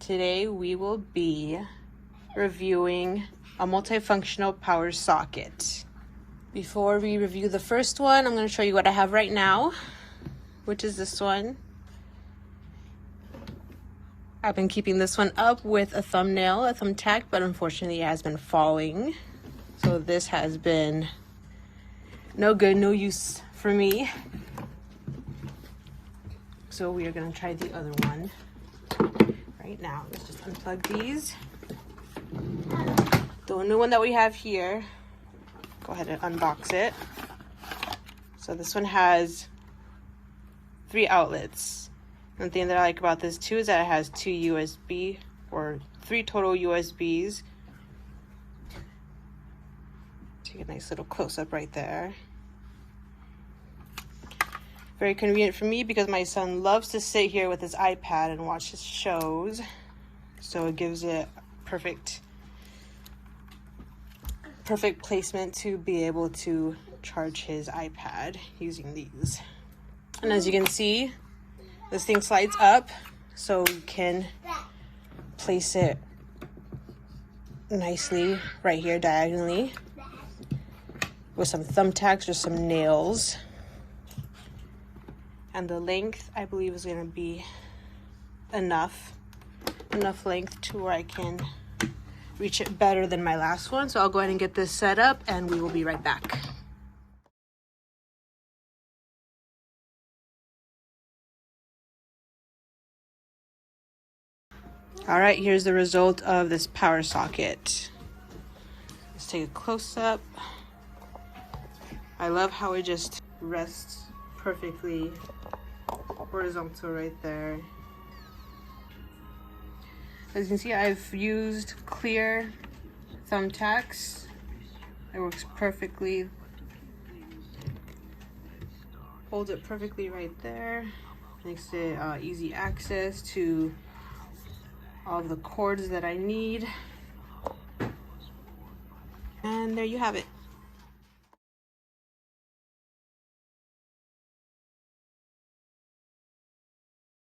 Today we will be reviewing a multifunctional power socket. Before we review the first one, I'm going to show you what I have right now, which is this one. I've been keeping this one up with a thumbtack, but unfortunately it has been falling. So this has been no good, no use for me. So we are going to try the other one right now. Let's just unplug these. The new one that we have here, go ahead and unbox it. So this one has 3 outlets. One thing that I like about this too is that it has 2 USB or 3 total USBs. Take a nice little close-up right there. Very convenient for me because my son loves to sit here with his iPad and watch his shows. So it gives it perfect placement to be able to charge his iPad using these. And as you can see, this thing slides up so you can place it nicely right here diagonally with some thumbtacks or some nails. And the length, I believe, is going to be enough length to where I can reach it better than my last one. So I'll go ahead and get this set up and we will be right back. All right, here's the result of this power socket. Let's take a close-up. I love how it just rests perfectly horizontal right there. As you can see, I've used clear thumbtacks. It works perfectly. Holds it perfectly right there. Makes it easy access to all of the cords that I need. And there you have it.